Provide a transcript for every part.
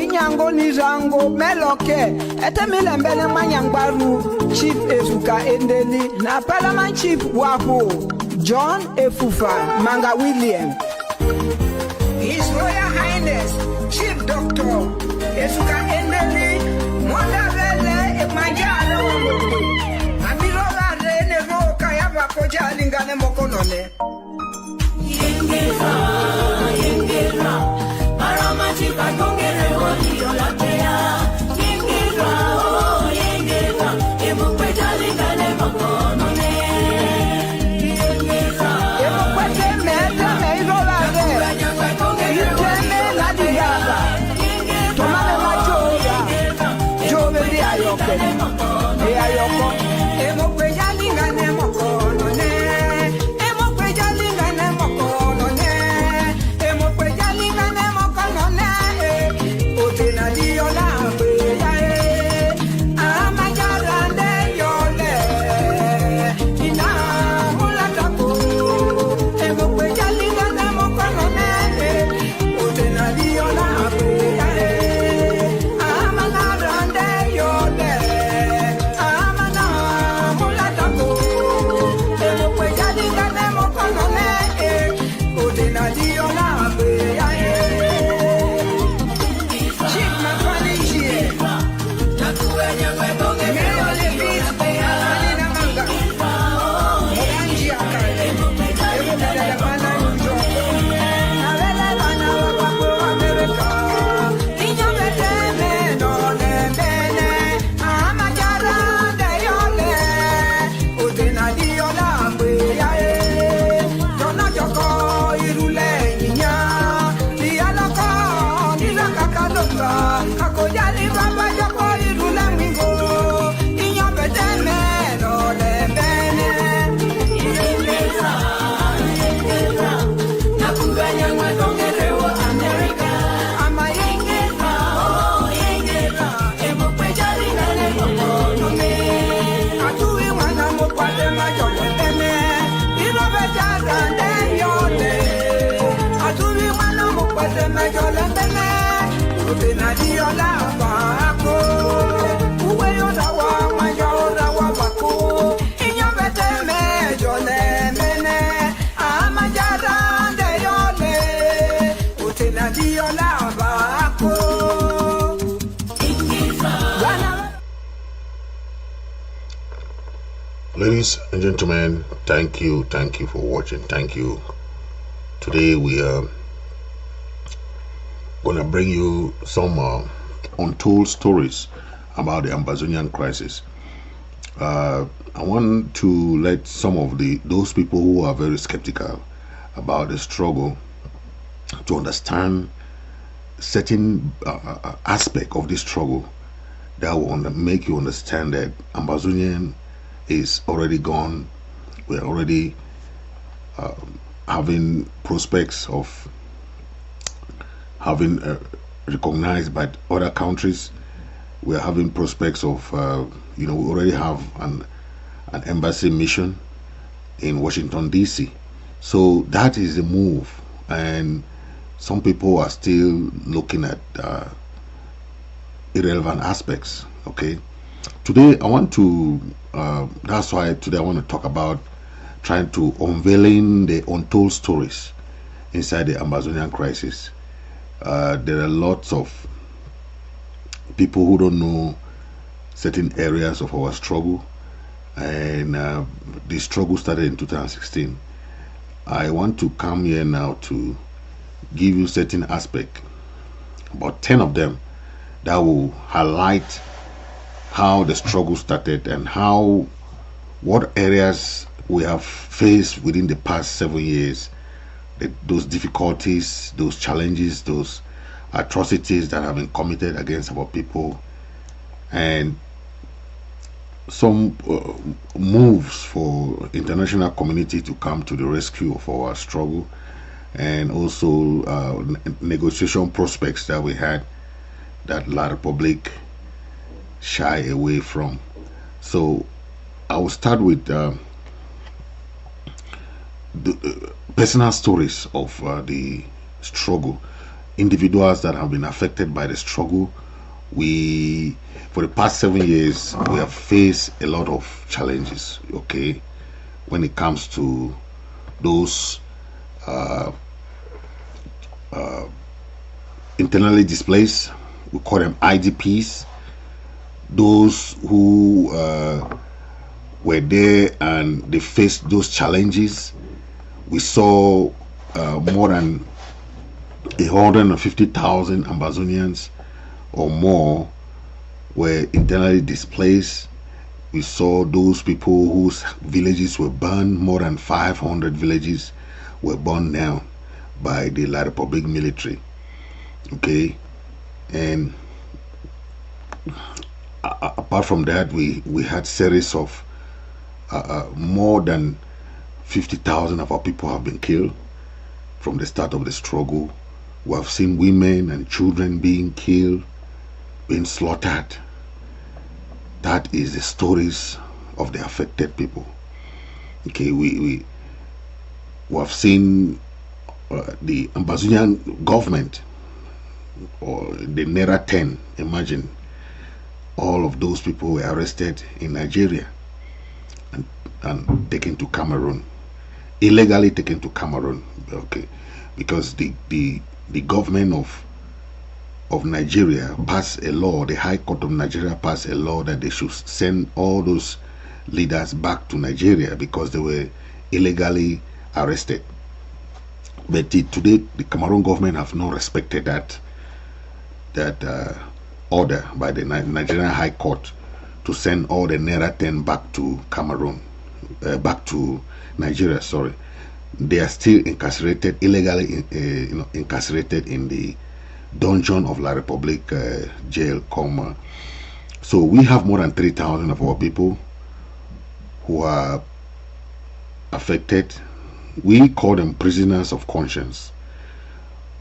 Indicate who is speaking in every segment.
Speaker 1: Inyango nizango meloke etemile mbele manyangbaru chief esuka endeli na parliament chief wapo John Efufa Manga William. His Royal Highness Chief Doctor Esuka endeli mondavele majalo amirola rene roka yaba koja lingane mokonone yengera Machipa kongere wali olapea Yengira oh yengira Emukweja lingane makonone Yengira Emukweja mete meirolade Iteme la diyaga Tomame machoya Jove di ayoke Di ayoko Emukweja lingane makonone Emukweja lingane makonone Emukweja lingane Amana
Speaker 2: Ladies and gentlemen, thank you for watching. Thank you. Today we are gonna bring you some untold stories about the Ambazonian crisis. I want to let some of those people who are very skeptical about the struggle to understand certain aspect of this struggle that will make you understand that Ambazonian is already gone. We're already having prospects of having recognized by other countries. We're having prospects of we already have an embassy mission in Washington DC. So that is the move, and some people are still looking at irrelevant aspects. Okay, today I want to that's why today I want to talk about trying to unveiling the untold stories inside the Ambazonian crisis. There are lots of people who don't know certain areas of our struggle, and the struggle started in 2016. I want to come here now to give you certain aspects, about 10 of them, that will highlight how the struggle started and what areas we have faced within the past 7 years, those difficulties, those challenges, those atrocities that have been committed against our people, and some moves for international community to come to the rescue of our struggle, and also negotiation prospects that we had that La Republic shy away from. So I will start with the personal stories of the struggle, individuals that have been affected by the struggle. For the past 7 years, we have faced a lot of challenges, okay, when it comes to those internally displaced. We call them IDPs, those who were there and they faced those challenges. We saw more than 150,000 Ambazonians or more were internally displaced. We saw those people whose villages were burned. More than 500 villages were burned down by the La Republic military. Okay, and apart from that, we had series of more than 50,000 of our people have been killed from the start of the struggle. We have seen women and children being killed, being slaughtered. That is the stories of the affected people. Okay, we have seen the Ambazonian government, or the Naira 10. Imagine all of those people were arrested in Nigeria and taken to Cameroon, illegally taken to Cameroon. Okay, because the government of Nigeria passed a law, the High Court of Nigeria passed a law that they should send all those leaders back to Nigeria because they were illegally arrested. But today, the Cameroon government have not respected that order by the Nigerian High Court to send all the Naira 10 back to Cameroon, back to Nigeria. Sorry, they are still incarcerated, illegally incarcerated in the dungeon of La Republic jail, Coma. So we have more than 3,000 of our people who are affected. We call them prisoners of conscience.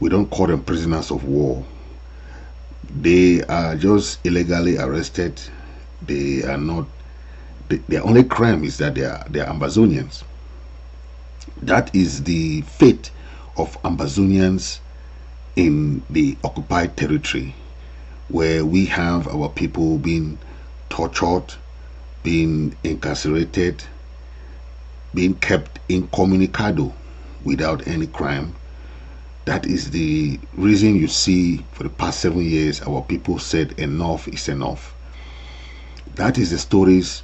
Speaker 2: We don't call them prisoners of war. They are just illegally arrested. They are not. Their only crime is that they are Ambazonians. That is the fate of Ambazonians in the occupied territory, where we have our people being tortured, being incarcerated, being kept incommunicado without any crime. That is the reason you see for the past 7 years our people said enough is enough. That is the stories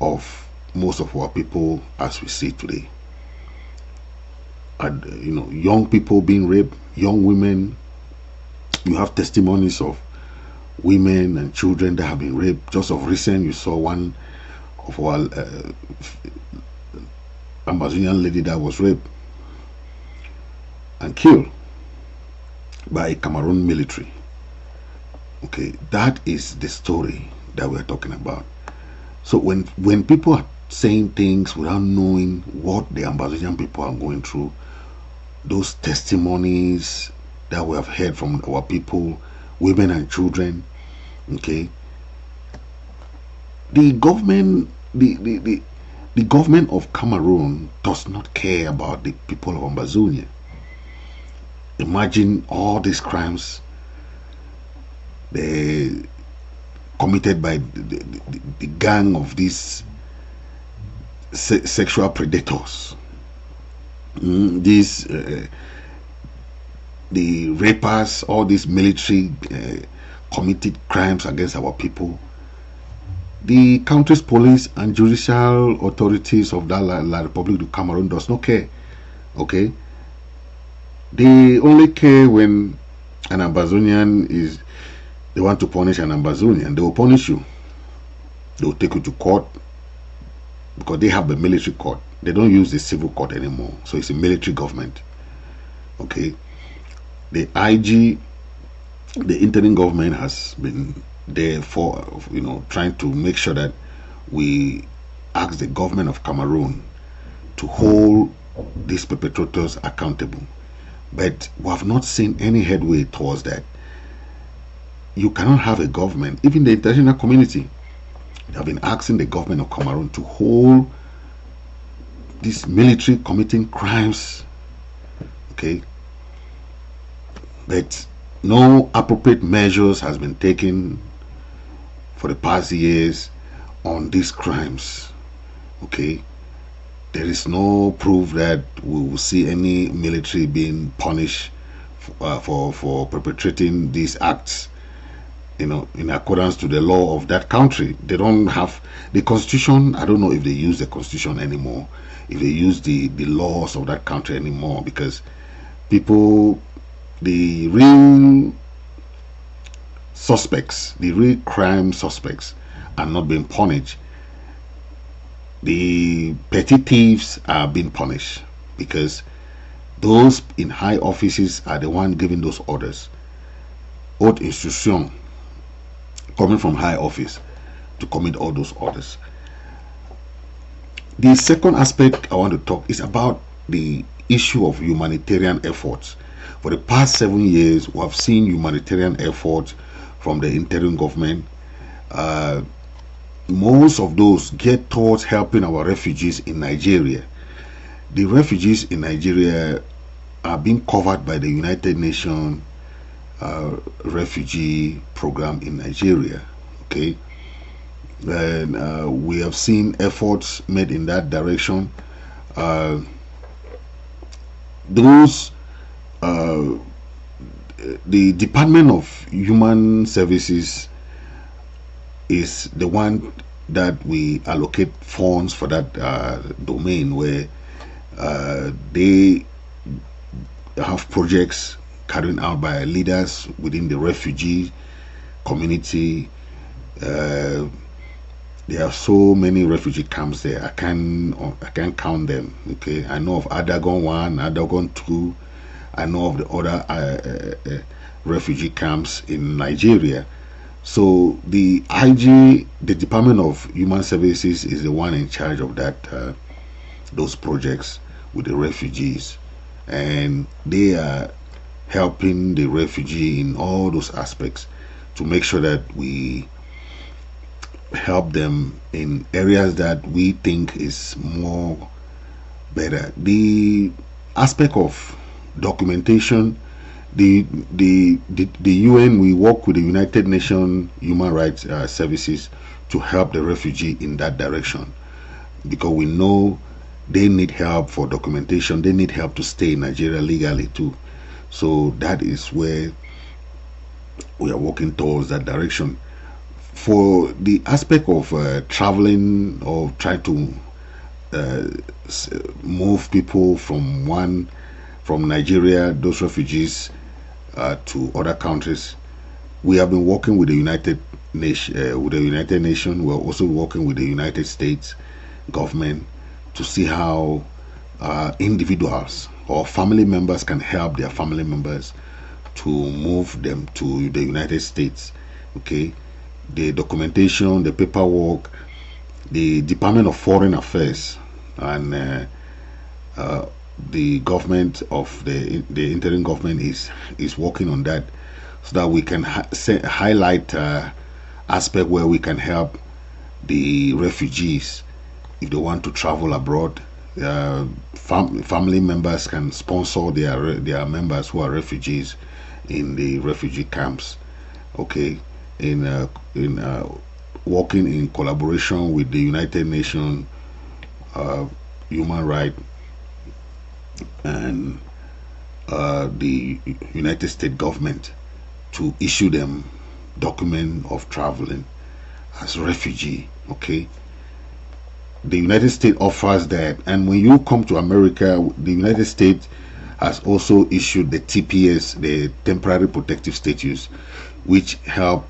Speaker 2: of most of our people as we see today. And, young people being raped, young women. You have testimonies of women and children that have been raped. Just of recent, you saw one of our Ambazonian lady that was raped and killed by a Cameroon military. Okay, that is the story that we're talking about. So when people are saying things without knowing what the Ambazonian people are going through, those testimonies that we have heard from our people, women and children, okay, the government of Cameroon does not care about the people of Ambazonia. Imagine all these crimes they committed by the gang of these sexual predators. These the rapers, all these military committed crimes against our people. The country's police and judicial authorities of that La Republic of Cameroon does not care. Okay, they only care when an Ambazonian is, they want to punish an Ambazonian, they will punish you. They will take you to court because they have the military court. They don't use the civil court anymore, so it's a military government. Okay, the IG, the interim government, has been there for, trying to make sure that we ask the government of Cameroon to hold these perpetrators accountable. But we have not seen any headway towards that. You cannot have a government, even the international community, they have been asking the government of Cameroon to hold this military committing crimes, okay, but no appropriate measures has been taken for the past years on these crimes. Okay, there is no proof that we will see any military being punished for perpetrating these acts, in accordance to the law of that country. They don't have the constitution. I don't know if they use the constitution anymore, if they use the laws of that country anymore, because people, the real suspects, the real crime suspects are not being punished. The petty thieves are being punished because those in high offices are the one giving those orders. Haute instruction coming from high office to commit all those orders. The second aspect I want to talk is about the issue of humanitarian efforts. For the past 7 years, we have seen humanitarian efforts from the interim government. Most of those get towards helping our refugees in Nigeria. The refugees in Nigeria are being covered by the United Nations refugee program in Nigeria. Okay, and we have seen efforts made in that direction. The Department of Human Services is the one that we allocate funds for that domain, where they have projects carried out by leaders within the refugee community. There are so many refugee camps there. I can't count them. Okay, I know of Adagon 1, Adagon 2. I know of the other refugee camps in Nigeria. So the IG, the Department of Human Services, is the one in charge of that those projects with the refugees, and they are helping the refugee in all those aspects to make sure that we help them in areas that we think is more better. The aspect of documentation, the UN, we work with the United Nations Human Rights Services to help the refugee in that direction, because we know they need help for documentation. They need help to stay in Nigeria legally too. So that is where we are working towards that direction. for the aspect of traveling or trying to move people from Nigeria, those refugees, to other countries, we have been working with the United Nations. We're also working with the United States government to see how individuals or family members can help their family members to move them to the United States. Okay, the documentation, the paperwork, the Department of Foreign Affairs, and the government of the interim government is working on that, so that we can highlight aspect where we can help the refugees if they want to travel abroad. Family members can sponsor their members who are refugees in the refugee camps. Okay, in working in collaboration with the United Nations human rights and the United States government to issue them document of traveling as refugee. Okay, the United States offers that, and when you come to America, the United States has also issued the TPS, the temporary protective status, which help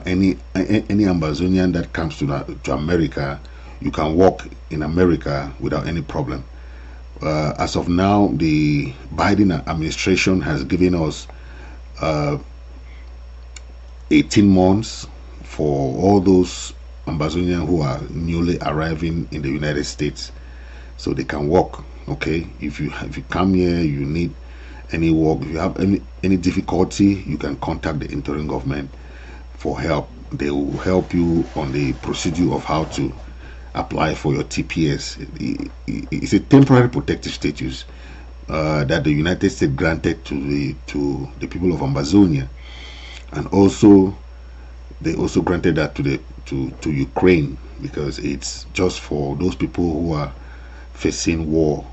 Speaker 2: any Ambazonian that comes to America. You can work in America without any problem. As of now, the Biden administration has given us 18 months for all those Ambazonians who are newly arriving in the United States, so they can work. Okay, if you come here, you need any work, if you have any difficulty, you can contact the interim government for help. They will help you on the procedure of how to apply for your TPS. It's a temporary protective status that the United States granted to the people of Ambazonia, and also they also granted that to Ukraine, because it's just for those people who are facing war.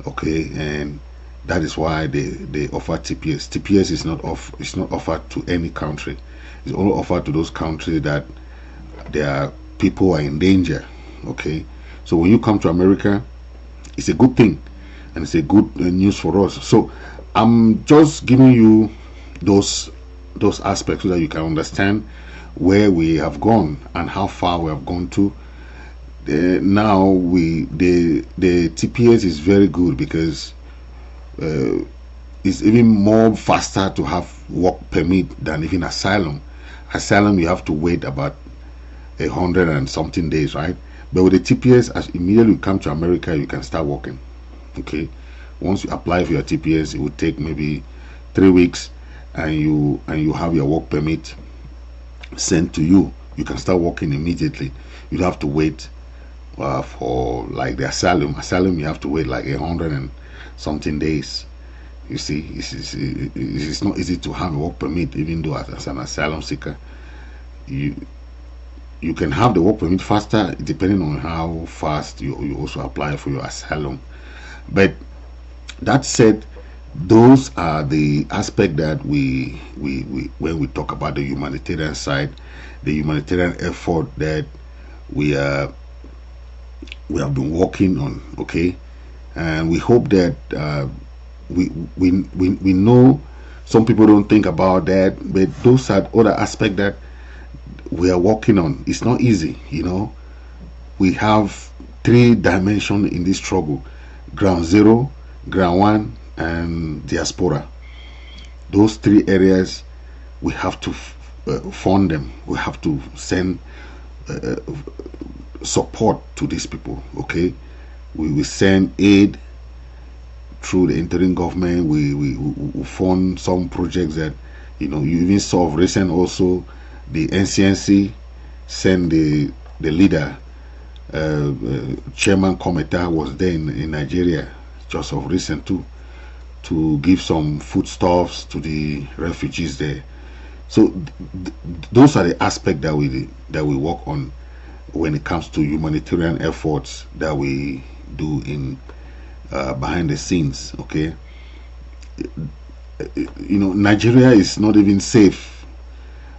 Speaker 2: Okay, and that is why they offer TPS. TPS is not offered to any country. It's only offered to those countries that their people are in danger. Okay, so when you come to America, it's a good thing, and it's a good news for us. So I'm just giving you those aspects so that you can understand where we have gone and how far we have gone to. Now the TPS is very good, because it's even more faster to have work permit than even asylum. Asylum, you have to wait about 100 and something days, right? But with the TPS, as immediately you come to America, you can start working. Okay, once you apply for your TPS, it will take maybe 3 weeks, and you have your work permit sent to you. You can start working immediately. You don't have to wait for like the asylum. You have to wait like 100 and something days. You see, it's not easy to have a work permit, even though as an asylum seeker, you can have the work permit faster depending on how fast you also apply for your asylum. But that said, those are the aspect that we when we talk about the humanitarian side, the humanitarian effort that we have been working on. Okay, and we hope that we know some people don't think about that, but those are other aspects that we are working on. It's not easy, you know. We have 3 dimensions in this struggle: ground zero, ground one, and diaspora. Those 3 areas, we have to fund them. We have to send support to these people. Okay, we will send aid through the interim government. We fund some projects that, you know, you even saw of recent. Also, the NCNC sent the leader, Chairman Kometa was there in Nigeria just of recent too, to give some foodstuffs to the refugees there. So those are the aspects that we work on when it comes to humanitarian efforts that we do in behind the scenes. Okay, you know, Nigeria is not even safe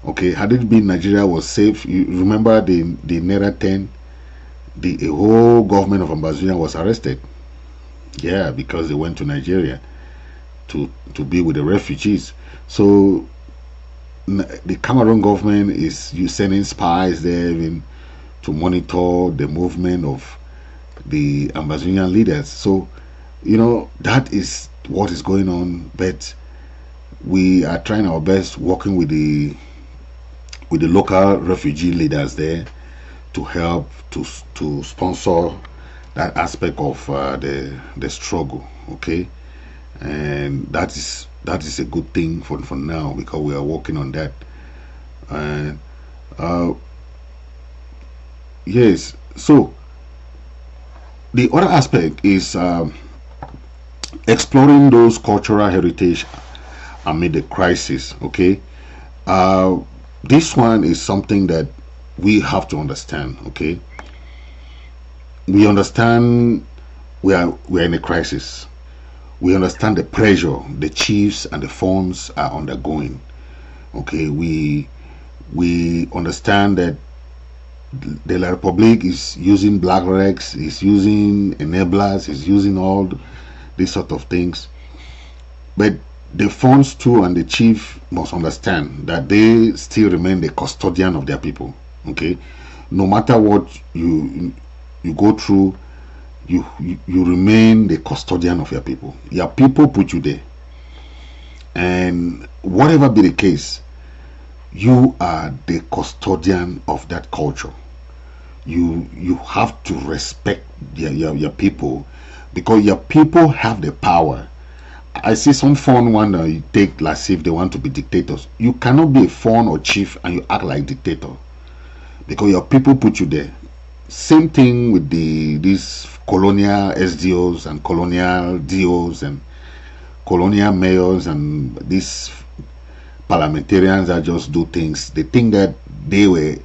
Speaker 2: Okay, had it been Nigeria was safe, you remember the Naira 10, the whole government of Ambazonian was arrested. Yeah, because they went to Nigeria to be with the refugees. So the Cameroon government is sending spies there even to monitor the movement of the Ambazonian leaders. So that is what is going on. But we are trying our best, working with the local refugee leaders there to help to sponsor that aspect of the struggle. Okay, and that is a good thing for now, because we are working on that. And yes, so the other aspect is exploring those cultural heritage amid the crisis. Okay, this one is something that we have to understand. Okay, we understand we are in a crisis. We understand the pressure the chiefs and the funds are undergoing. Okay, we understand that the La Republic is using black regs, is using enablers, is using all these sort of things. But the funds too and the chief must understand that they still remain the custodian of their people. Okay, no matter what you go through, you remain the custodian of your people. Your people put you there, and whatever be the case, you are the custodian of that culture. You have to respect your people, because your people have the power. I see some phone one you take as if they want to be dictators. You cannot be a phone or chief and you act like dictator, because your people put you there. Same thing with these colonial SDOs and colonial DOs and colonial mayors and these parliamentarians that just do things. They think that they were,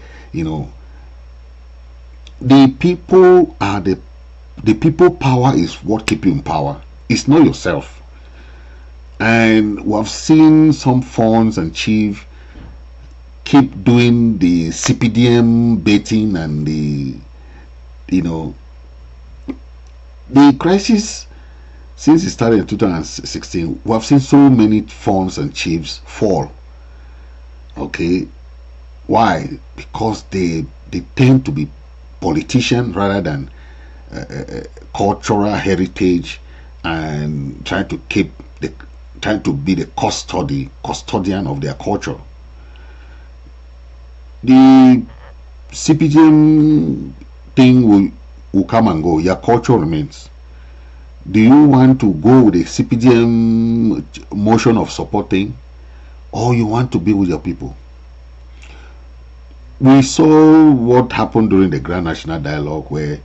Speaker 2: the people are the people power is what keep you in power. It's not yourself. And we have seen some funds and chief keep doing the CPDM baiting and the crisis since it started in 2016. We have seen so many funds and chiefs fall. Okay, why? Because they tend to be politicians rather than cultural heritage, and trying to be the custodian of their culture. The CPGM thing will come and go. Your culture remains. Do you want to go with the CPGM motion of supporting, or you want to be with your people? We saw what happened during the Grand National Dialogue, where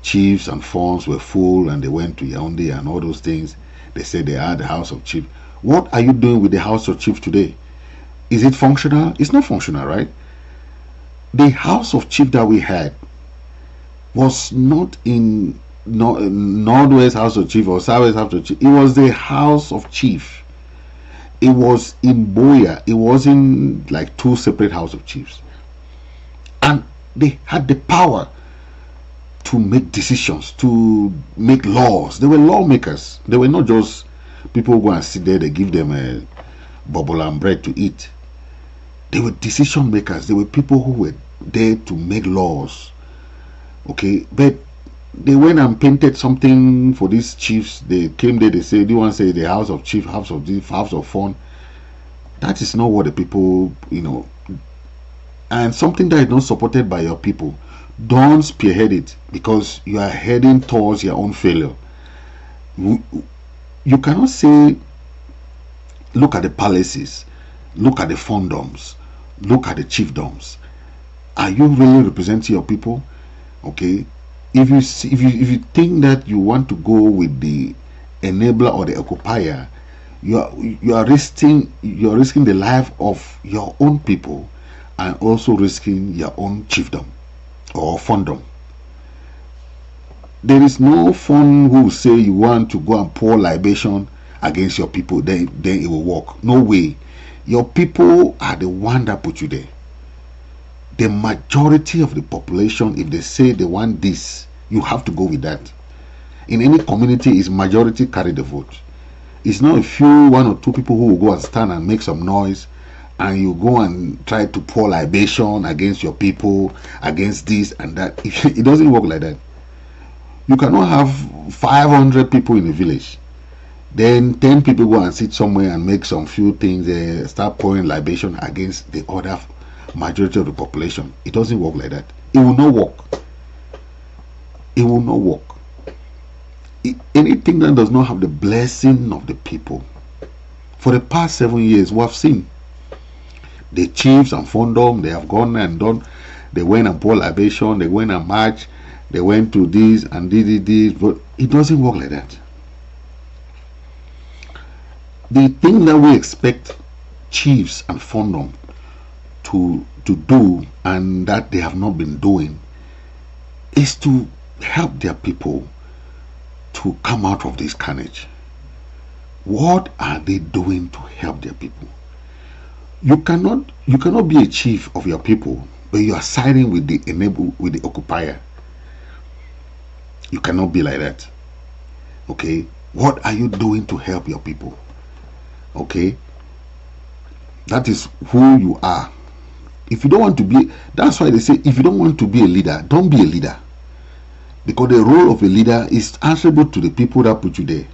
Speaker 2: chiefs and funds were full and they went to Yaoundé and all those things. They said they had the House of Chiefs. What are you doing with the House of Chiefs today? Is it functional? It's not functional, right? The House of Chiefs that we had was not in Northwest House of Chiefs or Southwest House of Chiefs. It was the House of Chiefs. It was in Boya. It wasn't like two separate House of Chiefs. And they had the power to make decisions, to make laws. They were lawmakers. They were not just people who go and sit there, they give them a bubble and bread to eat. They were decision makers. They were people who were there to make laws. Okay, but they went and painted something for these chiefs. They came there, they said, do you want to say the House of Chief, House of this, House of Fun? That is not what the people, and something that is not supported by your people, don't spearhead it, because you are heading towards your own failure. You cannot say, look at the palaces, look at the fondoms, look at the chiefdoms. Are you really representing your people? Okay, if you think that you want to go with the enabler or the occupier, you are risking the life of your own people, and also risking your own chiefdom or fondom. There is no fund who will say you want to go and pour libation against your people, then it will work. No way. Your people are the one that put you there. The majority of the population, if they say they want this, you have to go with that. In any community, is majority carry the vote. It's not a few, one or two people who will go and stand and make some noise, and you go and try to pour libation against your people, against this and that. It doesn't work like that. You cannot have 500 people in a village, then 10 people go and sit somewhere and make some few things, start pouring libation against the other majority of the population. It doesn't work like that. It will not work. It will not work. Anything that does not have the blessing of the people. For the past 7 years, we have seen the chiefs and fundum, they have gone and done. They went and poured libation, they went and march, they went to this and this, but it doesn't work like that. The thing that we expect chiefs and fundum to do, and that they have not been doing, is to help their people to come out of this carnage. What are they doing to help their people? You cannot be a chief of your people, but you are siding with the occupier. You cannot be like that. Okay, what are you doing to help your people? Okay, that is who you are. If you don't want to be, that's why they say, if you don't want to be a leader, don't be a leader. Because the role of a leader is answerable to the people that put you there.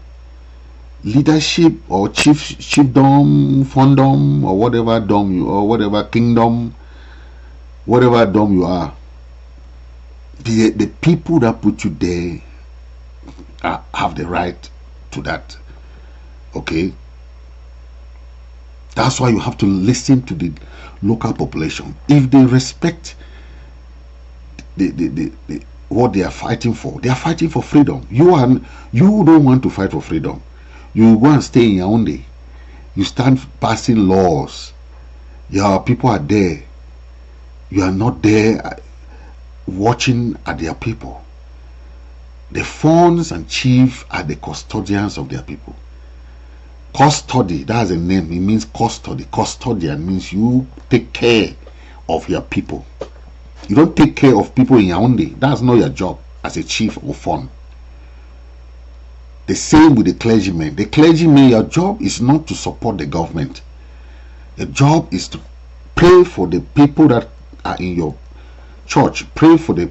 Speaker 2: Leadership or chiefdom, fundom, or whatever dom you, or whatever kingdom, whatever dom you are, the people that put you there have the right to that. Okay, that's why you have to listen to the local population. If they respect the what they are fighting for, they are fighting for freedom. You don't want to fight for freedom. You go and stay in your own day. You start passing laws. Your people are there. You are not there watching at their people. The funds and chief are the custodians of their people. Custody, that's a name. It means custody. Custodian means you take care of your people. You don't take care of people in your own day. That's not your job as a chief or fund. The same with the clergyman. The clergyman, your job is not to support the government. Your job is to pray for the people that are in your church. Pray for the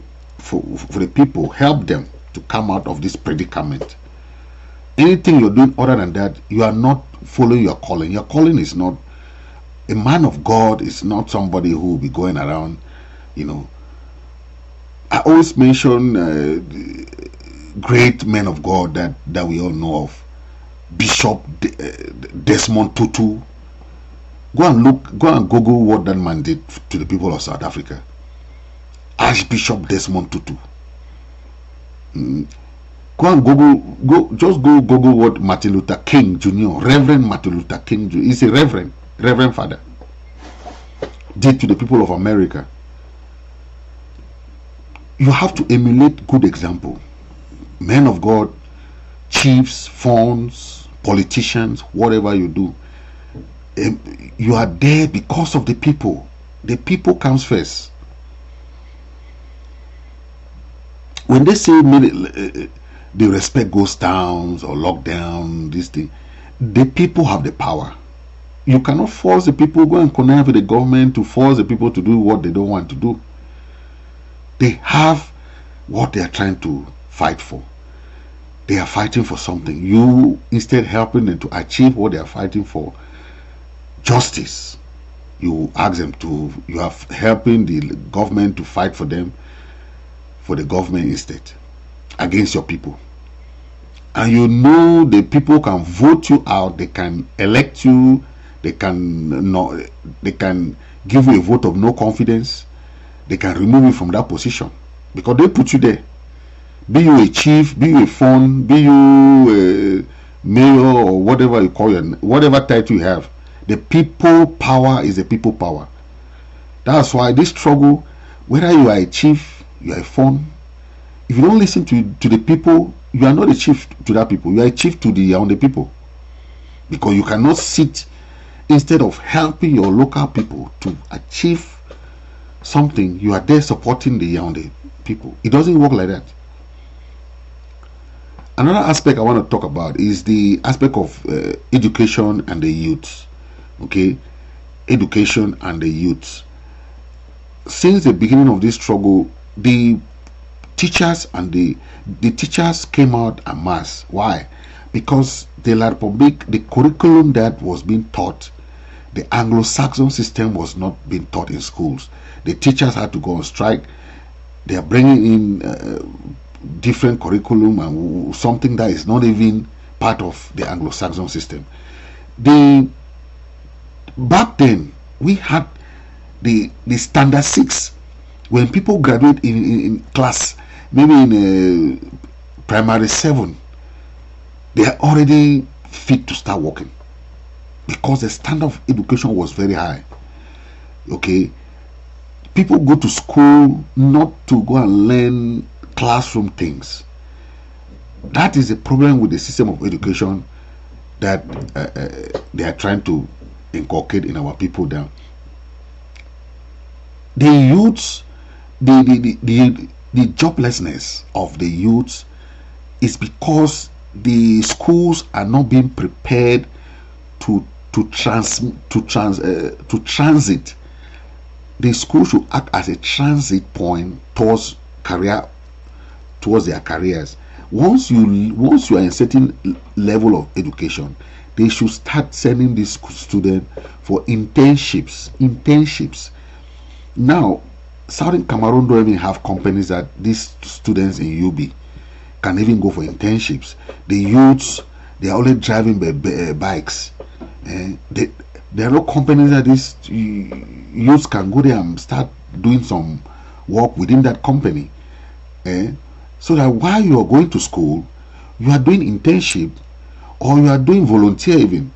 Speaker 2: people. Help them to come out of this predicament. Anything you're doing other than that, you are not following your calling. Your calling is not, a man of God is not somebody who will be going around, you know. I always mention great men of God that we all know of. Bishop Desmond Tutu. Go and Google what that man did to the people of South Africa. Archbishop Desmond Tutu. Go and just Google what Martin Luther King Jr., Reverend Martin Luther King Jr., he's a Reverend Father, did to the people of America. You have to emulate good example. Men of God, chiefs, funds, politicians, whatever you do, you are there because of the people. The people comes first. When they say the respect goes down or lockdown, this thing, the people have the power. You cannot force the people, go and connect with the government to force the people to do what they don't want to do. They have what they are trying to fight for. They are fighting for something. You, instead helping them to achieve what they are fighting for, justice, you ask them to, you are helping the government to fight for them, for the government instead, against your people. And you know the people can vote you out, they can elect you, they can give you a vote of no confidence, they can remove you from that position because they put you there. Be you a chief, be you a fund, be you a mayor or whatever you call it, whatever title you have, the people power is the people power. That's why this struggle, whether you are a chief, you are a fund, if you don't listen to the people, you are not a chief to that people. You are a chief to the people, because you cannot sit Instead of helping your local people to achieve something, you are there supporting the Yaoundé people. It doesn't work like that. Another aspect I want to talk about is the aspect of education and the youth. Okay, education and the youth. Since the beginning of this struggle, the teachers and the teachers came out en masse. Why? Because the La Republique, the curriculum that was being taught, the Anglo-Saxon system was not being taught in schools. The teachers had to go on strike. They are bringing in different curriculum and something that is not even part of the Anglo-Saxon system. Back then we had the standard 6. When people graduate in class, maybe in primary 7, they are already fit to start working, because the standard of education was very high. Okay, people go to school not to go and learn classroom things. That is the problem with the system of education that they are trying to inculcate in our people down. The youths, the joblessness of the youths is because the schools are not being prepared to transit. The school should act as a transit point towards their careers. Once you are in a certain level of education, they should start sending these students for internships. Now, Southern Cameroon don't even have companies that these students in UB can even go for internships. The youths, they are only driving bikes. There are no companies that these youths can go there and start doing some work within that company. So that while you are going to school, you are doing internship, or you are doing volunteer even,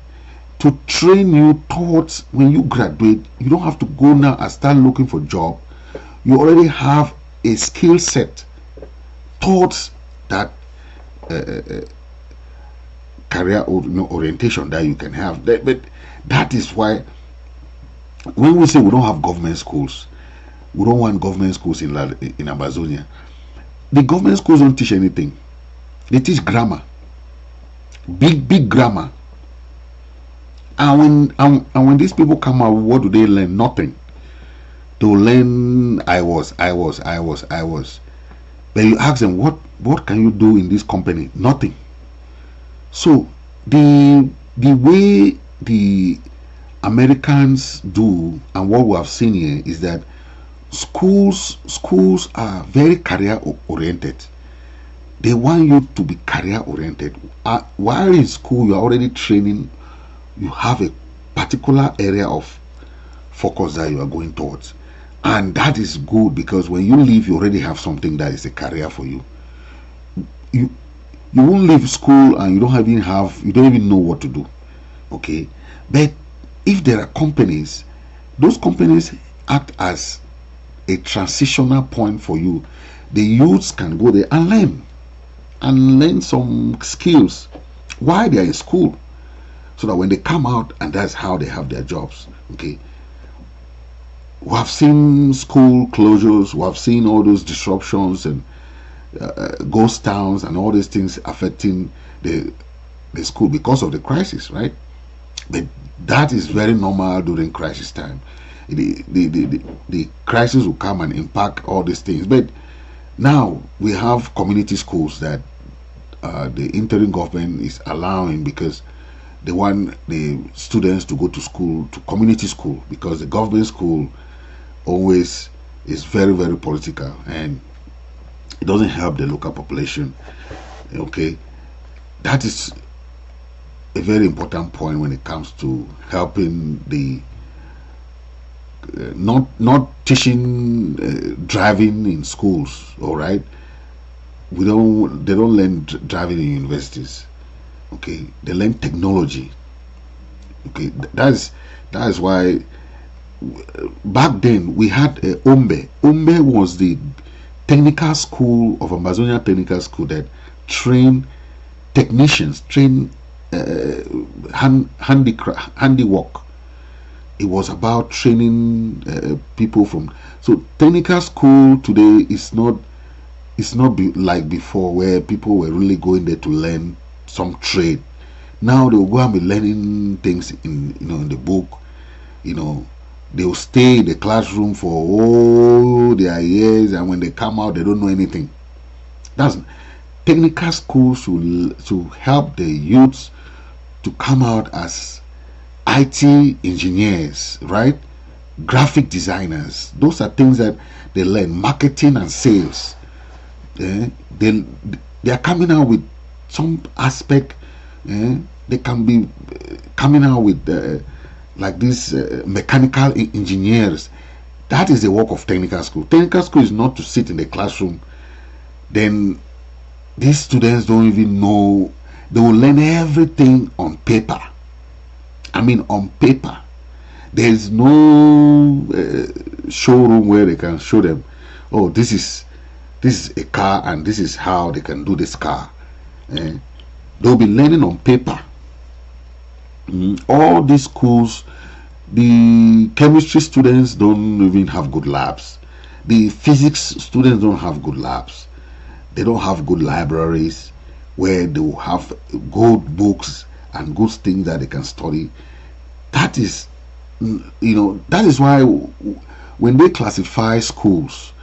Speaker 2: to train you towards when you graduate. You don't have to go now and start looking for a job. You already have a skill set towards that career orientation that you can have. But that is why when we say we don't have government schools, we don't want government schools in Ambazonia. The government schools don't teach anything. They teach grammar, big grammar. And when these people come out, what do they learn? Nothing. They learn I was. But you ask them, what can you do in this company? Nothing. So the way the Americans do, and what we have seen here, is that schools are very career oriented. They want you to be career oriented. While in school you are already training, you have a particular area of focus that you are going towards, and that is good, because when you leave, you already have something that is a career for you. You won't leave school and you don't even know what to do. Okay, but if there are companies, those companies act as a transitional point for you. The youths can go there and learn some skills while they are in school, so that when they come out, and that's how they have their jobs. Okay, we have seen school closures, we have seen all those disruptions and ghost towns and all these things affecting the school because of the crisis, right? But that is very normal during crisis time. The crisis will come and impact all these things. But now we have community schools that the interim government is allowing, because they want the students to go to school, to community school, because the government school always is very, very political, and it doesn't help the local population. Okay, that is a very important point when it comes to helping the not teaching driving in schools. All right, they don't learn driving in universities. Okay, they learn technology. Okay, that is why back then we had Ombe. Ombe was the technical school of Ambazonian Technical School that trained technicians, trained handiwork, it was about training people from. So technical school today is not like before, where people were really going there to learn some trade. Now they'll go and be learning things in the book. They'll stay in the classroom for all their years, and when they come out, they don't know anything. That's technical schools to help the youths to come out as IT engineers, right? Graphic designers. Those are things that they learn. Marketing and sales. They are coming out with some aspect. They can be coming out with like these mechanical engineers. That is the work of technical school. Technical school is not to sit in the classroom. Then these students don't even know. They will learn everything on paper. I mean, on paper. There is no showroom where they can show them, oh, this is a car and this is how they can do this car. They'll be learning on paper. All these schools, the chemistry students don't even have good labs. The physics students don't have good labs. They don't have good libraries where they will have good books and good things that they can study. That is, that is why when they classify schools,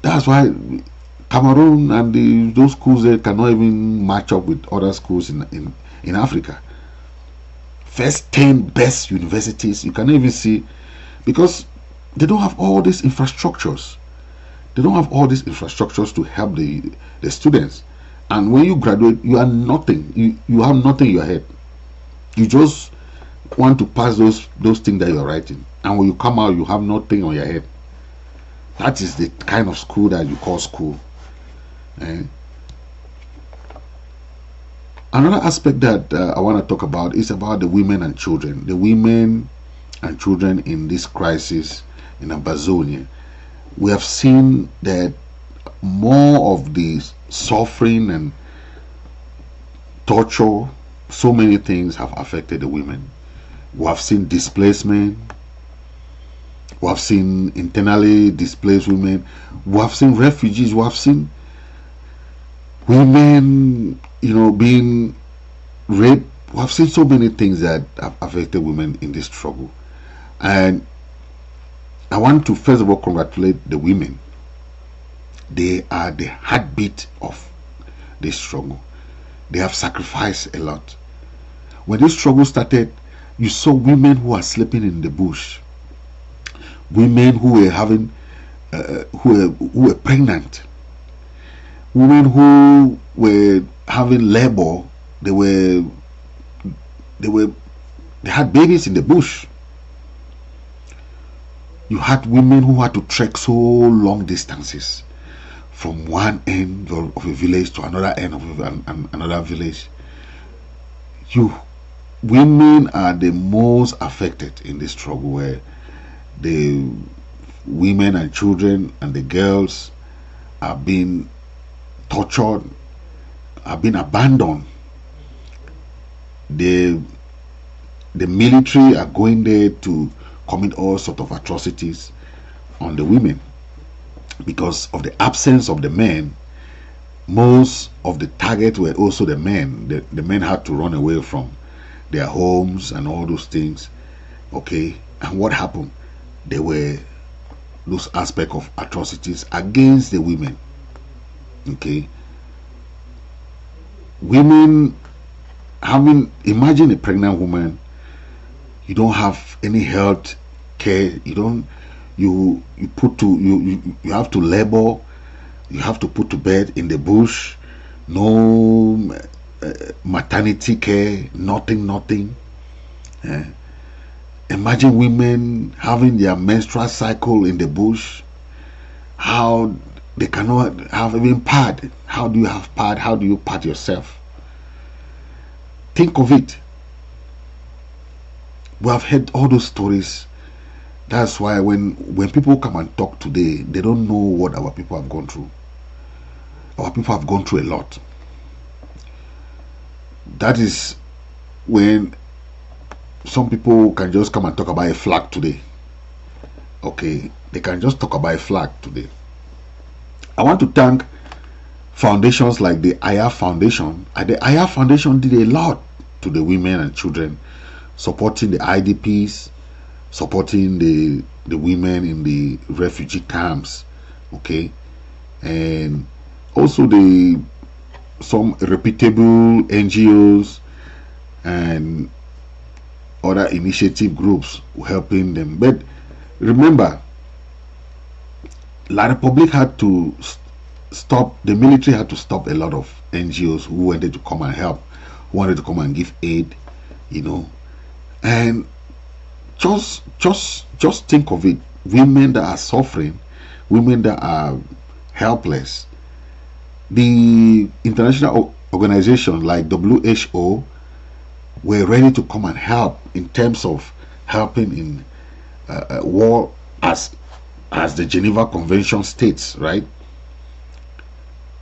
Speaker 2: that's why Cameroon and those schools there cannot even match up with other schools in Africa. First 10 best universities you can even see, because they don't have all these infrastructures. They don't have all these infrastructures to help the students. And when you graduate, you are nothing. You have nothing in your head. You just want to pass those things that you are writing, and when you come out, you have nothing on your head. That is the kind of school that you call school. Another aspect that I want to talk about is about the women and children. The women and children in this crisis in Ambazonia. We have seen that more of the suffering and torture, so many things have affected the women. We have seen displacement. We have seen internally displaced women. We have seen refugees. We have seen women, being raped. We have seen so many things that have affected women in this struggle. And I want to first of all congratulate the women. They are the heartbeat of this struggle. They have sacrificed a lot. When this struggle started, you saw women who are sleeping in the bush, women who were having, who were pregnant, women who were having labor. They had babies in the bush. You had women who had to trek so long distances from one end of a village to another end of another village. Women are the most affected in this struggle, where the women and children and the girls are being tortured, are being abandoned. The military are going there to commit all sorts of atrocities on the women. Because of the absence of the men, most of the targets were also the men. The men had to run away from their homes and all those things. Okay, and what happened? There were those aspects of atrocities against the women. Okay, women imagine a pregnant woman. You don't have any health care. You have to labor. You have to put to bed in the bush. No maternity care. Nothing. Imagine women having their menstrual cycle in the bush. How they cannot have even pad. How do you have pad? How do you pad yourself? Think of it. We have heard all those stories. That's why when people come and talk today, they don't know what our people have gone through. Our people have gone through a lot. That is when some people can just come and talk about a flag today. Okay, they can just talk about a flag today. I want to thank foundations like the Aya Foundation. The Aya Foundation did a lot to the women and children, supporting the IDPs, supporting the women in the refugee camps. Okay, and also some reputable NGOs and other initiative groups helping them. But remember, La Republic had to stop, the military had to stop a lot of NGOs who wanted to come and help, who wanted to come and give aid, you know. And just think of it, women that are suffering, women that are helpless. The international organizations like WHO were ready to come and help in terms of helping in war, as the Geneva Convention states, right?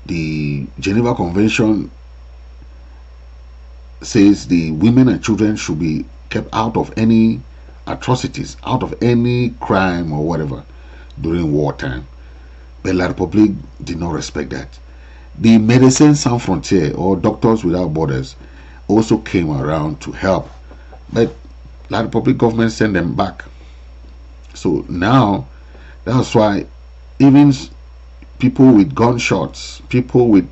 Speaker 2: The Geneva Convention says the women and children should be kept out of any atrocities, out of any crime or whatever during wartime. But La Republique did not respect that. The Médecins Sans Frontières, or Doctors Without Borders, also came around to help, but La Republique government sent them back. So now, that's why even people with gunshots, people with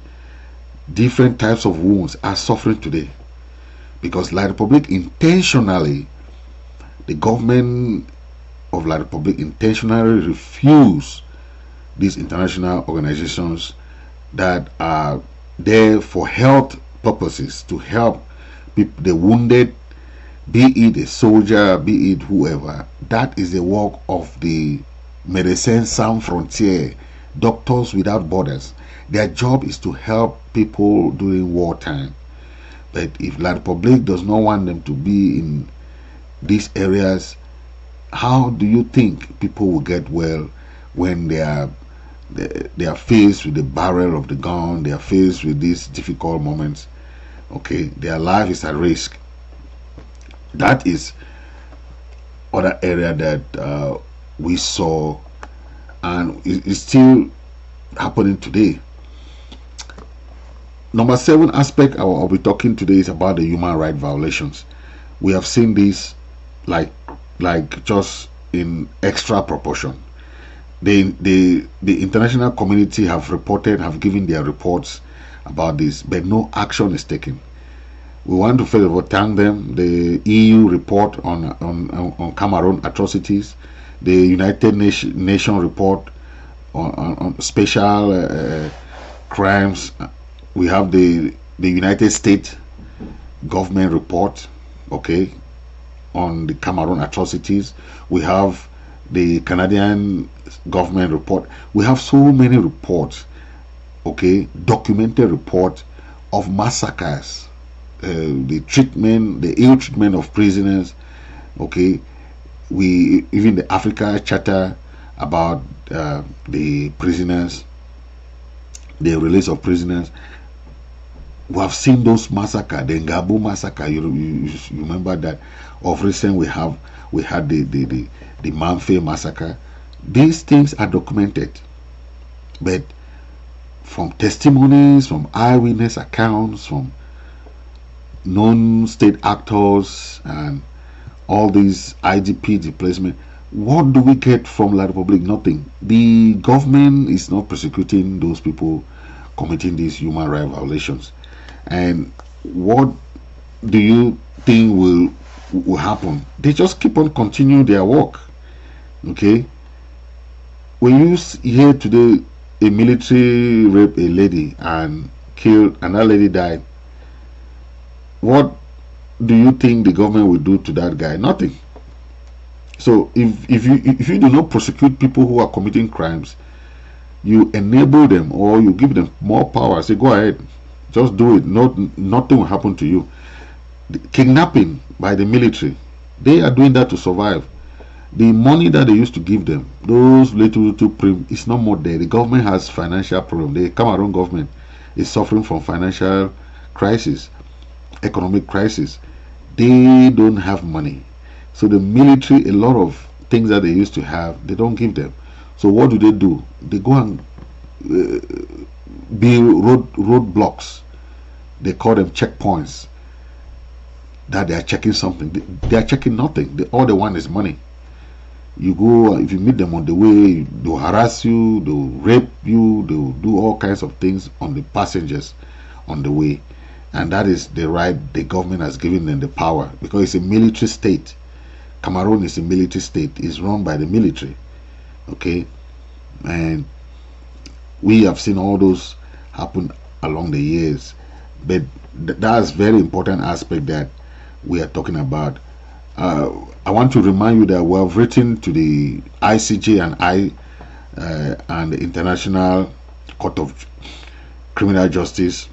Speaker 2: different types of wounds are suffering today, because La Republique intentionally, the government of La Republique intentionally refused these international organizations that are there for health purposes, to help the wounded, be it a soldier, be it whoever. That is the work of the Médecins Sans Frontières, Doctors Without Borders. Their job is to help people during wartime. But if La Republique does not want them to be in these areas, how do you think people will get well when they are faced with the barrel of the gun, they are faced with these difficult moments? Okay, their life is at risk. That is other area that we saw, and it's still happening today. Number 7 aspect I'll be talking today is about the human rights violations. We have seen this like just in extra proportion. The international community have given their reports about this, but no action is taken. We want to first of all thank them. The EU report on Cameroon atrocities, the United Nations report on special crimes. We have the United States government report, okay, on the Cameroon atrocities. We have the Canadian government report. We have so many reports, okay, documented report of massacres, the ill treatment of prisoners, okay. We even the Africa Charter about the prisoners, the release of prisoners. We have seen those massacres, the Ngabu massacre. You remember that? Of recent, we had the Manfe massacre. These things are documented, but from testimonies, from eyewitness accounts, from non-state actors, and all these IDP displacement, what do we get from La Republique? Nothing. The government is not prosecuting those people committing these human rights violations. And what do you think will happen? They just keep on continuing their work. Okay. When you hear today a military raped a lady and killed, and that lady died, what do you think the government will do to that guy? Nothing. So if you do not prosecute people who are committing crimes, you enable them or you give them more power. Say, go ahead, just do it. Nothing will happen to you. The kidnapping by the military, they are doing that to survive. The money that they used to give them, those little prim, is not more there. The government has financial problem. The Cameroon government is suffering from financial crisis, economic crisis. they don't have money. So the military, a lot of things that they used to have, they don't give them. So what do? They go and build roadblocks. They call them checkpoints. That they are checking something. They are checking nothing. All they want is money. You go, if you meet them on the way, they'll harass you, they'll rape you, they'll do all kinds of things on the passengers on the way. And that is the right the government has given them, the power, because it's a military state. Cameroon is a military state. It's run by the military. Okay? And we have seen all those happen along the years. But that's very important aspect that we are talking about. I want to remind you that we have written to the ICJ and the International Court of Criminal Justice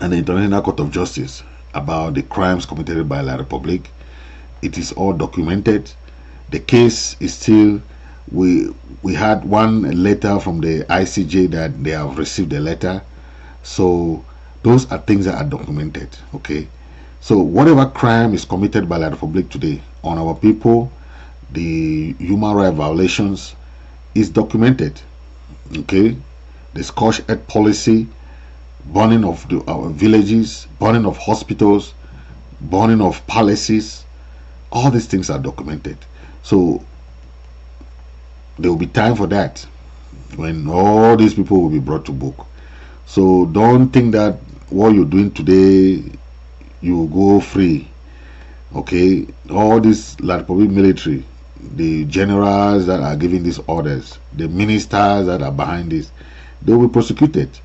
Speaker 2: and the International Court of Justice about the crimes committed by La Republique. It is all documented. The case is still, we had one letter from the ICJ that they have received a letter. So those are things that are documented. Okay, so whatever crime is committed by La Republique today on our people, the human rights violations is documented. Okay, the scorched earth policy, burning of our villages, burning of hospitals, burning of palaces, all these things are documented. So there will be time for that when all these people will be brought to book. So don't think that what you're doing today you will go free. Okay, all this La Republique military, the generals that are giving these orders, the ministers that are behind this, they will be prosecuted.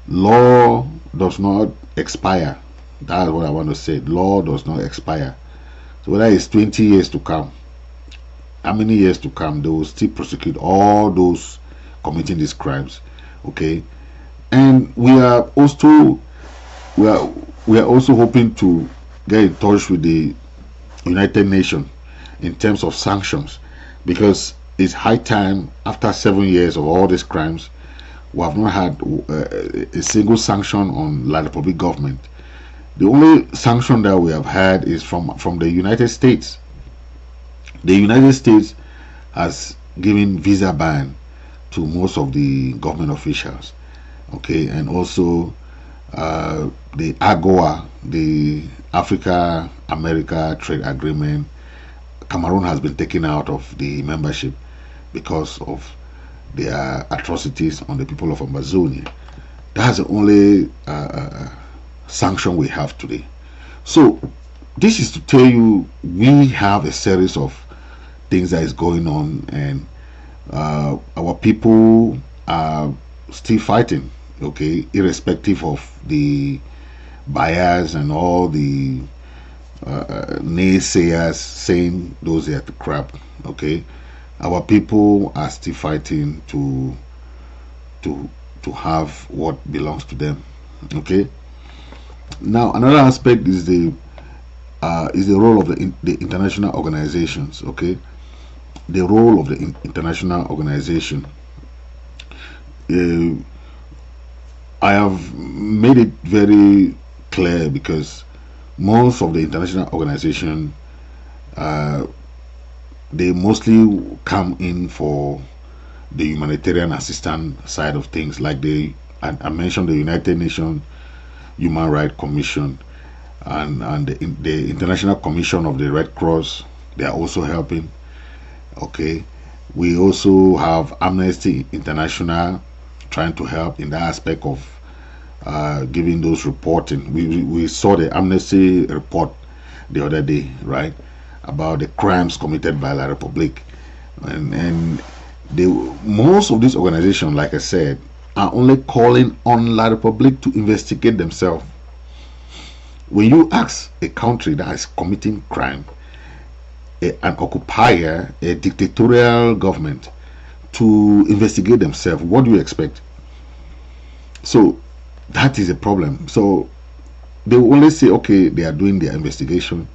Speaker 2: Law does not expire. That's what I want to say. Law does not expire. So whether it's 20 years to come, how many years to come, they will still prosecute all those committing these crimes. Okay, and we are also hoping to get in touch with the United Nations in terms of sanctions, because it's high time. After 7 years of all these crimes, we have not had a single sanction on La Republique government. The only sanction that we have had is from the United States. The United States has given visa ban to most of the government officials. Okay, and also the AGOA, the Africa America Trade Agreement, Cameroon has been taken out of the membership because of their atrocities on the people of Ambazonian. That's the only sanction we have today. So this is to tell you we have a series of things that is going on, and our people are still fighting. Okay, irrespective of the bias and all the naysayers saying those are the crap. Okay, our people are still fighting to have what belongs to them. Okay, now another aspect is the role of the international organizations. Okay, the role of the international organization. I have made it very clear, because most of the international organization they mostly come in for the humanitarian assistance side of things, like I mentioned the United Nations Human Rights Commission and the International Commission of the Red Cross. They are also helping. Okay, we also have Amnesty International trying to help in that aspect of giving those reporting. We saw the Amnesty report the other day, right, about the crimes committed by La Republique, and most of these organizations, like I said, are only calling on La Republique to investigate themselves. When you ask a country that is committing crime, an occupier, a dictatorial government, to investigate themselves, what do you expect? So that is a problem. So they will only say, okay, they are doing their investigation.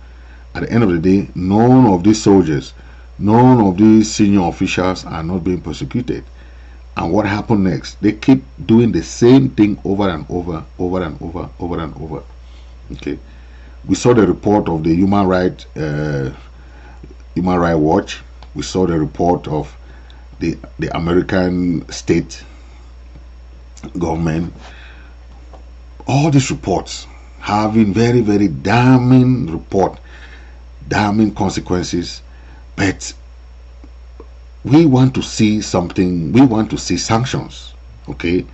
Speaker 2: At the end of the day, none of these soldiers, none of these senior officials are not being prosecuted. And what happened next? They keep doing the same thing over and over, over and over, over and over. Okay, We saw the report of the Human Rights Watch. We saw the report of the American state government. All these reports having very, very damning report, damning consequences, but we want to see something. We want to see sanctions. Okay,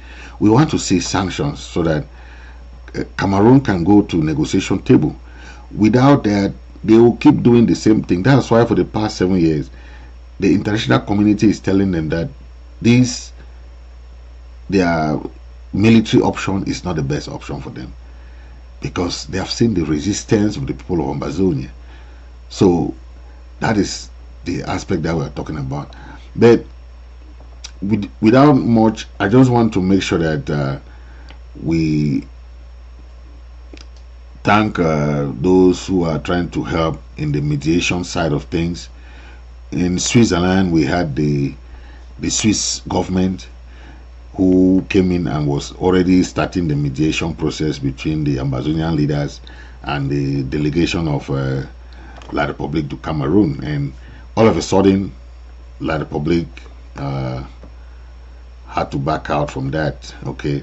Speaker 2: we want to see sanctions so that Cameroon can go to negotiation table. Without that, they will keep doing the same thing. That's why for the past 7 years, the international community is telling them that their military option is not the best option for them, because they have seen the resistance of the people of Ambazonia. So that is the aspect that we're talking about. But without much, I just want to make sure that we thank those who are trying to help in the mediation side of things. In Switzerland, we had the Swiss government who came in and was already starting the mediation process between the Ambazonian leaders and the delegation of La République du Cameroon. And all of a sudden, La République had to back out from that. Okay,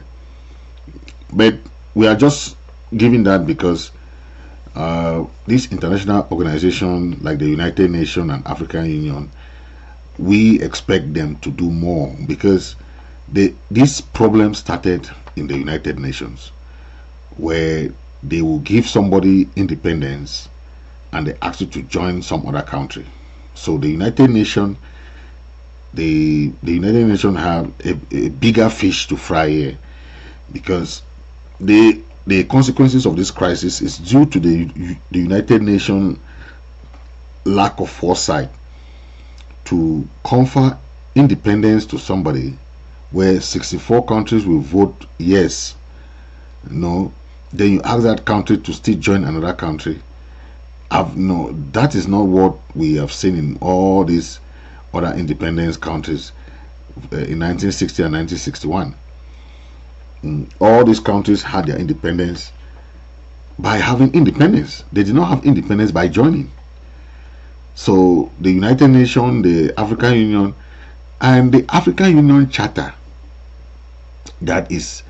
Speaker 2: but we are just giving that because this international organization like the United Nations and African Union, we expect them to do more, because this problem started in the United Nations, where they will give somebody independence and they ask you to join some other country. So the United Nations, the United Nations have a bigger fish to fry here, because the consequences of this crisis is due to the United Nations lack of foresight to confer independence to somebody where 64 countries will vote yes. No, then you ask that country to still join another country. No, that is not what we have seen in all these other independence countries in 1960 and 1961. All these countries had their independence by having independence. They did not have independence by joining. So the United Nations, the African Union, and the African Union Charter, that is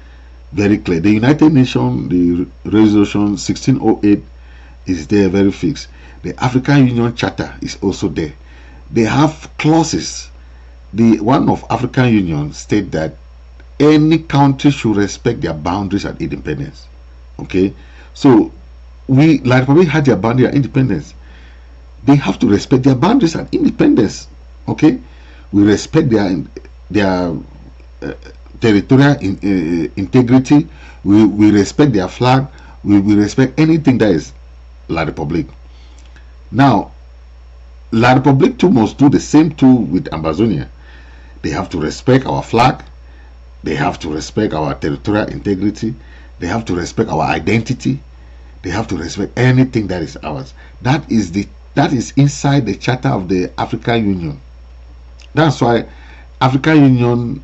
Speaker 2: very clear. The United Nations, the resolution 1608 is there, very fixed. The African Union Charter is also there. They have clauses. The one of African Union state that any country should respect their boundaries and independence. Okay, so we, like we had their boundary and independence, they have to respect their boundaries and independence. Okay, we respect their territorial integrity. We respect their flag. We respect anything that is La République. Now, La République too must do the same too with Ambazonia. They have to respect our flag. They have to respect our territorial integrity. They have to respect our identity. They have to respect anything that is ours. That is inside the Charter of the African Union. That's why African Union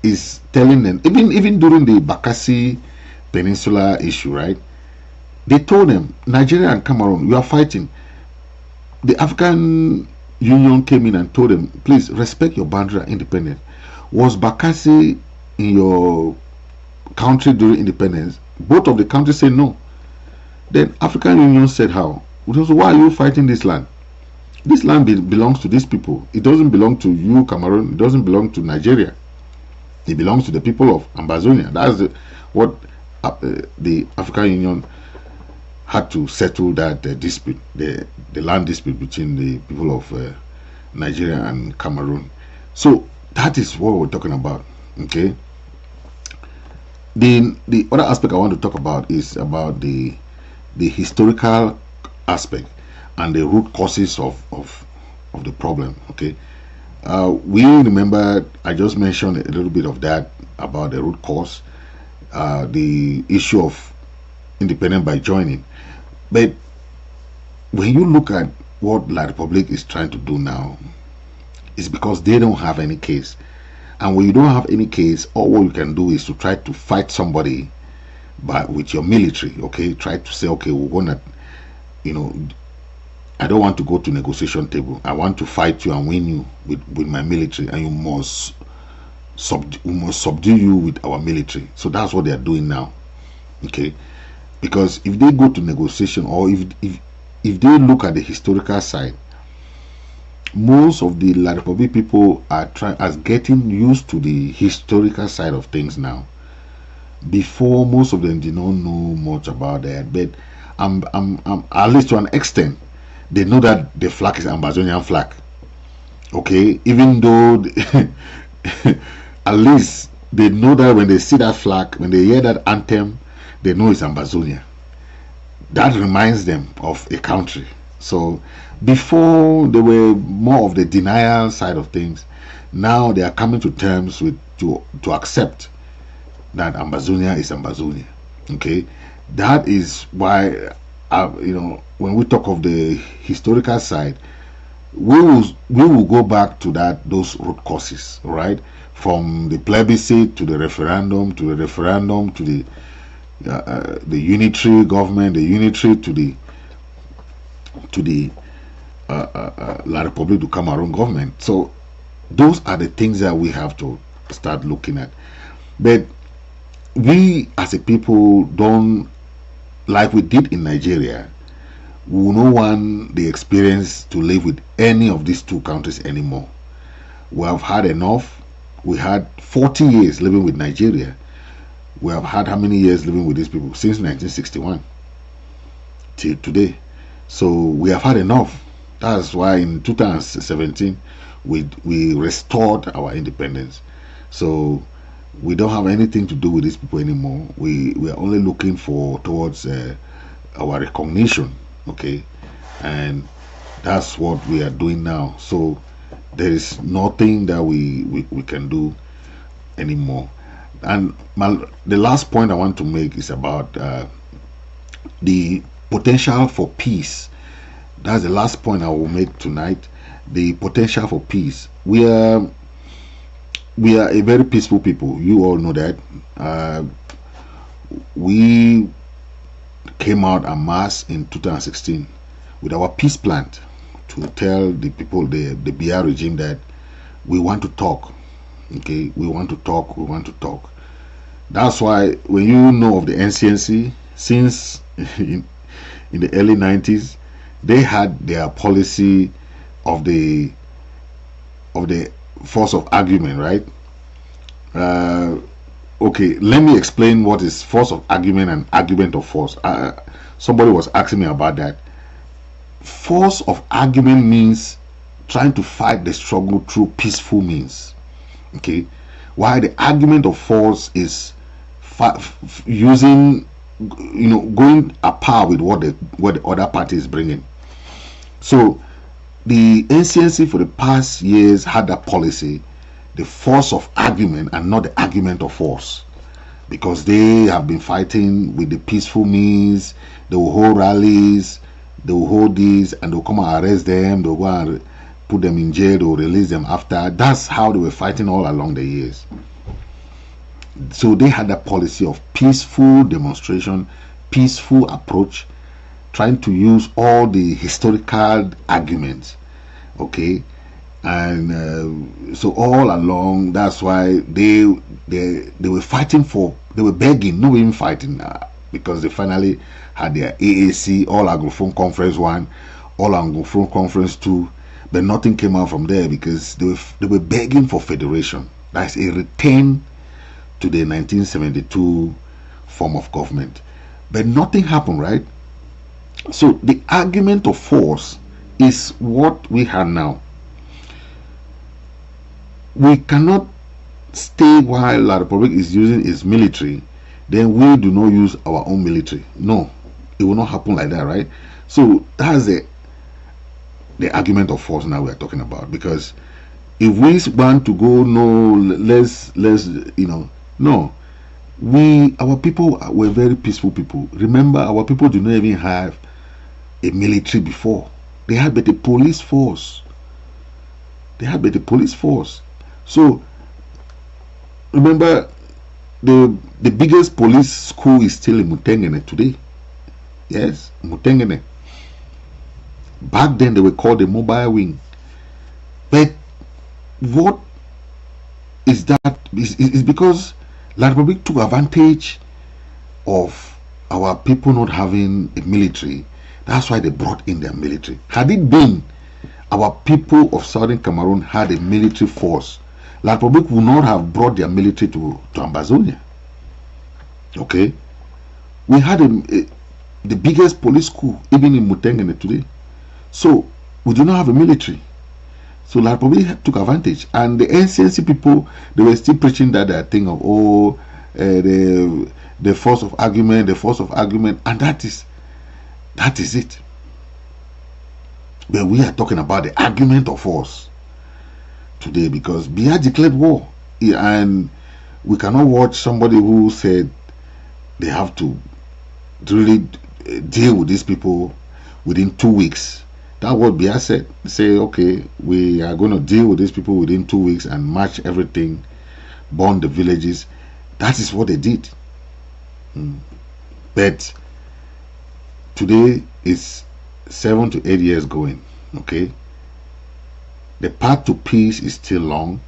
Speaker 2: is telling them, even during the Bakassi Peninsula issue, right? They told them, Nigeria and Cameroon, you are fighting. The African Union came in and told them, please respect your boundary and independence. Was Bakassi in your country during independence? Both of the countries said no. Then African Union said how? So why are you fighting this land? This land belongs to these people. It doesn't belong to you, Cameroon. It doesn't belong to Nigeria. It belongs to the people of Ambazonia. That's what the African Union had to settle that dispute, the land dispute between the people of Nigeria and Cameroon. So that is what we're talking about. Okay. The other aspect I want to talk about is about the historical aspect and the root causes of the problem. Okay. We remember I just mentioned a little bit of that about the root cause, the issue of independence by joining. But when you look at what La République is trying to do now, it's because they don't have any case. And when you don't have any case, all what you can do is to try to fight somebody but with your military, okay, try to say, okay, we're gonna, you know, I don't want to go to negotiation table. I want to fight you and win you with my military, and you must subdue you with our military. So that's what they are doing now, okay? Because if they go to negotiation, or if they look at the historical side, most of the La Republic people are getting used to the historical side of things now. Before, most of them did not know much about that, but at least to an extent, they know that the flag is Ambazonian flag. Okay, even though at least they know that when they see that flag, when they hear that anthem, they know it's Ambazonia. That reminds them of a country. So before, they were more of the denial side of things. Now they are coming to terms with to accept that Ambazonia is Ambazonia. Okay, that is why when we talk of the historical side, we will go back to those root causes, right? From the plebiscite to the referendum, to the unitary government, the unitary to the La Republic du Cameroon government. So those are the things that we have to start looking at. But we as a people don't, like we did in Nigeria, we will not want the experience to live with any of these two countries anymore. We have had enough. We had 40 years living with Nigeria. We have had how many years living with these people? Since 1961 till today. So we have had enough. That's why in 2017 we restored our independence. So we don't have anything to do with these people anymore. We are only looking towards our recognition, okay? And that's what we are doing now. So there is nothing that we can do anymore. And the last point I want to make is about the potential for peace. That's the last point I will make tonight. The potential for peace. We are a very peaceful people. You all know that. We came out en masse in 2016 with our peace plan to tell the people, the BR regime, that we want to talk. Okay, we want to talk. That's why when you know of the NCNC, since in the early 90s, they had their policy of the force of argument, right? Okay, let me explain what is force of argument and argument of force. Somebody was asking me about that. Force of argument means trying to fight the struggle through peaceful means. Okay, while the argument of force is using, going apart with what the other party is bringing. So the NCNC for the past years had that policy, the force of argument and not the argument of force, because they have been fighting with the peaceful means. They will hold rallies, they will hold these, and they'll come and arrest them, they'll go and put them in jail, they'll release them after. That's how they were fighting all along the years. So they had a policy of peaceful demonstration, peaceful approach, trying to use all the historical arguments, okay? And so all along, that's why they were fighting they were begging, not even fighting, because they finally had their AAC, All Anglophone Conference 1, All Anglophone Conference 2, but nothing came out from there because they were begging for federation. That's a return to the 1972 form of government. But nothing happened, right? So the argument of force is what we have now. We cannot stay while La Republic is using its military, then we do not use our own military. No, it will not happen like that, right? So that's the argument of force now we are talking about. Because if we want to go, no, our people were very peaceful people. Remember, our people did not even have a military before. They had but the police force. So remember, the biggest police school is still in Mutengene today. Yes, Mutengene. Back then they were called the mobile wing. But what is that? Is because La Republic took advantage of our people not having a military. That's why they brought in their military. Had it been our people of Southern Cameroon had a military force, La Republic would not have brought their military to Ambazonia. Okay, we had the biggest police school even in Mutengene today. So we do not have a military. So La Republic took advantage, and the NCNC people, they were still preaching that thing of the force of argument, and that is it. But we are talking about the argument of force today, because Biya declared war, and we cannot watch somebody who said they have to really deal with these people within 2 weeks. That's what Biya said. Say, okay, we are going to deal with these people within 2 weeks and march everything, burn the villages. That is what they did. But today is 7 to 8 years going. Okay, the path to peace is still long.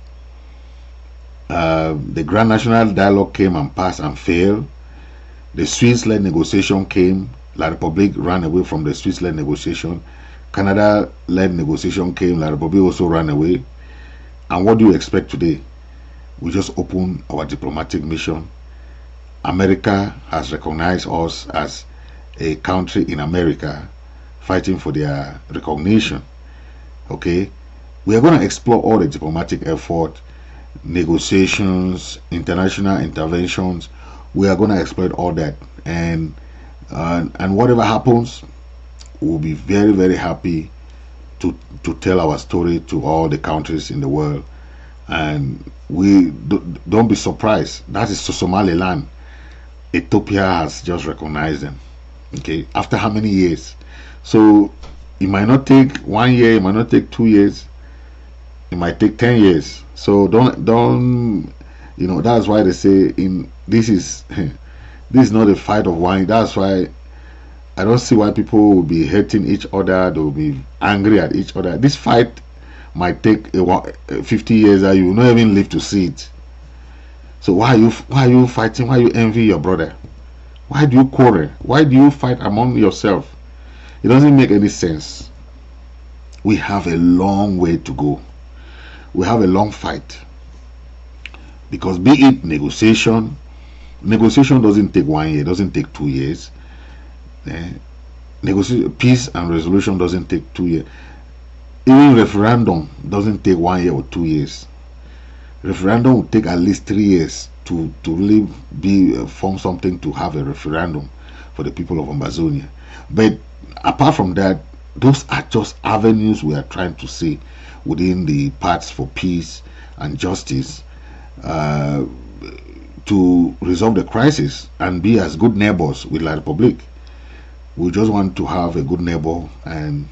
Speaker 2: The Grand National Dialogue came and passed and failed. The Swiss-led negotiation came. La Republic ran away from the Swiss-led negotiation. Canada-led negotiation came. La Republic also ran away. And what do you expect today? We just opened our diplomatic mission. America has recognized us as a country in America fighting for their recognition. Okay, we are going to explore all the diplomatic effort, negotiations, international interventions. We are going to exploit all that, and whatever happens, we'll be very, very happy to tell our story to all the countries in the world. And we don't be surprised. That is Somaliland. Ethiopia has just recognized them. Okay, after how many years? So it might not take 1 year, it might not take 2 years, it might take 10 years. So don't that's why they say this is not a fight of one. That's why I don't see why people will be hating each other, they will be angry at each other. This fight might take 50 years and you will not even live to see it. So why are you fighting? Why you envy your brother? Why do you quarrel? Why do you fight among yourself? It doesn't make any sense. We have a long way to go. We have a long fight. Because be it negotiation doesn't take 1 year, doesn't take 2 years. Negotiation, peace and resolution doesn't take 2 years. Even referendum doesn't take 1 year or 2 years. Referendum will take at least 3 years to really form something to have a referendum for the people of Ambazonia. But apart from that, those are just avenues we are trying to see within the paths for peace and justice to resolve the crisis and be as good neighbors with La Republic. We just want to have a good neighbor, and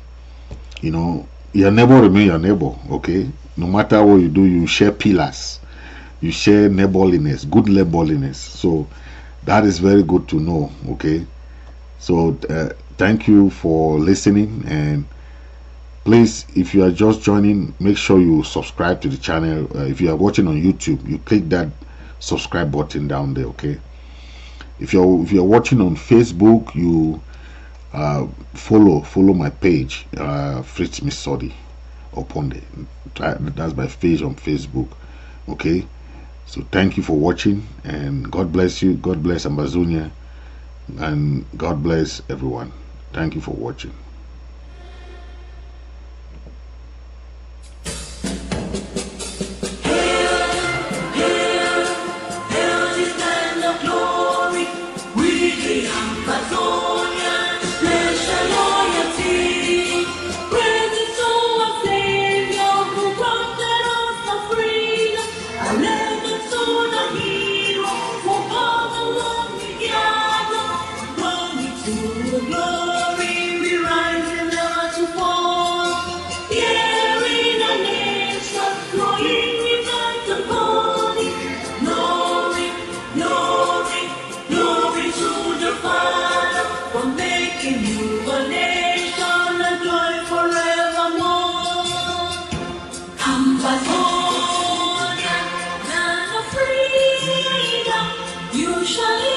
Speaker 2: your neighbor remain your neighbor. Okay, no matter what you do, you share pillars, you share neighborliness, good neighborliness. So that is very good to know. Okay, so thank you for listening, and please, if you are just joining, make sure you subscribe to the channel. If you are watching on YouTube, you click that subscribe button down there. Okay, if you're watching on Facebook, you follow my page, Fritz Misodi Oponde. That's my page on Facebook. Okay, so thank you for watching, and God bless you, God bless Ambazonia, and God bless everyone. Thank you for watching.
Speaker 3: Glory, we rise. making you a nation and joy forevermore. Ambazonian, land of freedom, you shall live.